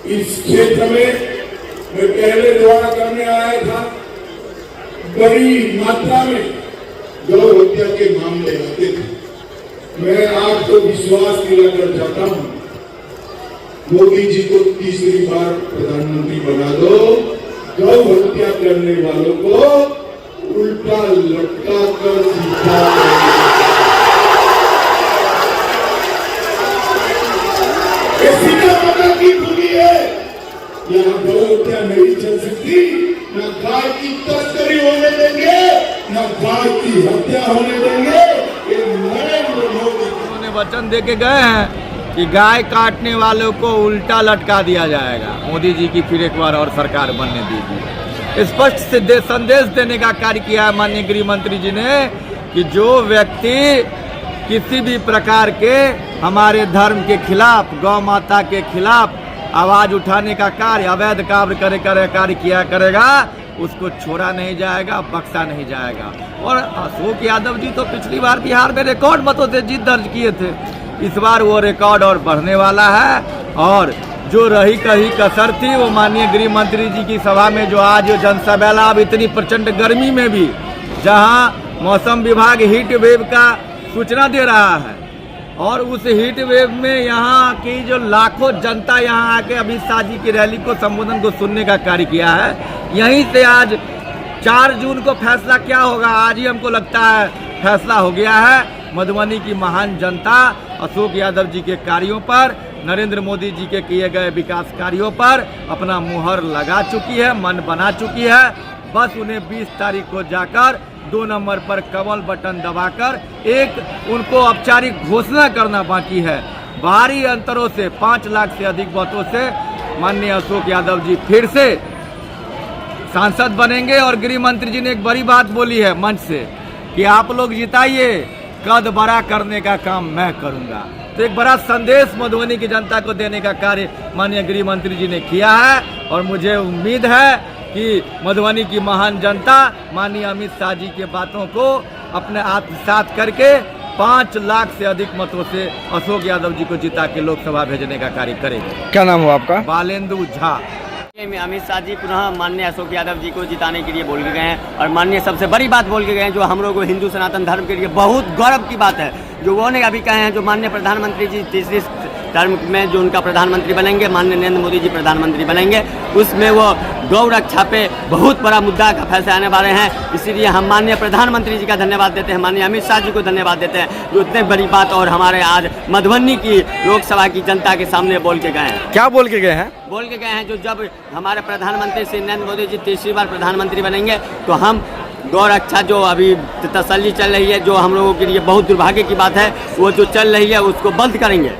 इस क्षेत्र में मैं पहले द्वारा करने आया था। बड़ी मात्रा में गौ हत्या के मामले आते थे। मैं आपको विश्वास दिलाकर जाता हूं, मोदी जी को तीसरी बार प्रधानमंत्री बना दो। गौ हत्या करने वालों को उल्टा लटका कर सीधा पकड़ की भूमि है। यहाँ गौ हत्या नहीं चल सकती। न गाय की तस्करी होने देंगे, न गाय की हत्या होने देंगे। ये नरेंद्र मोदी उन्होंने वचन दे के गए हैं कि गाय काटने वालों को उल्टा लटका दिया जाएगा। मोदी जी की फिर एक बार और सरकार बनने दीजिए। स्पष्ट संदेश देने का कार्य किया है माननीय गृह मंत्री जी ने कि जो व्यक्ति किसी भी प्रकार के हमारे धर्म के खिलाफ, गौ माता के खिलाफ आवाज उठाने का कार्य, अवैध कार्य किया करेगा, उसको छोड़ा नहीं जाएगा, बख्शा नहीं जाएगा। और अशोक यादव जी तो पिछली बार बिहार में रिकॉर्ड मतों से जीत दर्ज किए थे। इस बार वो रिकॉर्ड और बढ़ने वाला है। और जो रही कही कसर थी वो माननीय गृह मंत्री जी की सभा में जो आज जनसभा अब इतनी प्रचंड गर्मी में भी जहां मौसम विभाग हीट वेव का सूचना दे रहा है और उस हीट वेव में यहाँ की जो लाखों जनता यहाँ आके अमित शाह जी की रैली को संबोधन को सुनने का कार्य किया है। यहीं से आज 4 जून को फैसला क्या होगा, आज ही हमको लगता है फैसला हो गया है। मधुबनी की महान जनता अशोक यादव जी के कार्यों पर, नरेंद्र मोदी जी के किए गए विकास कार्यों पर अपना मुहर लगा चुकी है, मन बना चुकी है। बस उन्हें 20 तारीख को जाकर 2 नंबर पर कमल बटन दबाकर एक उनको औपचारिक घोषणा करना बाकी है। भारी अंतरों से 5 लाख से अधिक वोटों से माननीय अशोक यादव जी फिर से सांसद बनेंगे। और गृह मंत्री जी ने एक बड़ी बात बोली है मंच से कि आप लोग जिताइए, कद बड़ा करने का काम मैं करूंगा। तो एक बड़ा संदेश मधुबनी की जनता को देने का कार्य माननीय गृह मंत्री जी ने किया है। और मुझे उम्मीद है कि मधुबनी की महान जनता माननीय अमित शाह जी के बातों को अपने आत्मसात करके 5 लाख से अधिक मतों से अशोक यादव जी को जिता के लोकसभा भेजने का कार्य करेंगे। क्या नाम हो आपका? बालेंदु झा। में अमित शाह जी पुनः माननीय अशोक यादव जी को जिताने के लिए बोल के गए हैं। और माननीय सबसे बड़ी बात बोल के गए हैं जो हम लोग को हिंदू सनातन धर्म के लिए बहुत गौरव की बात है, जो वो ने अभी कहे हैं, जो माननीय प्रधानमंत्री जी तीसरी टर्म में जो उनका प्रधानमंत्री बनेंगे, माननीय नरेंद्र मोदी जी प्रधानमंत्री बनेंगे, उसमें वो गौ रक्षा पे बहुत बड़ा मुद्दा का फैसला आने वाले हैं। इसीलिए हम माननीय प्रधानमंत्री जी का धन्यवाद देते हैं, माननीय अमित शाह जी को धन्यवाद देते हैं जो इतने बड़ी बात और हमारे आज मधुबनी की लोकसभा की जनता के सामने बोल के गए हैं। क्या बोल के गए हैं? बोल के गए हैं जो जब हमारे प्रधानमंत्री श्री नरेंद्र मोदी जी तीसरी बार प्रधानमंत्री बनेंगे तो हम गौ रक्षा जो अभी तसल्ली चल रही है, जो हम लोगों के लिए बहुत दुर्भाग्य की बात है, वो जो चल रही है उसको बंद करेंगे।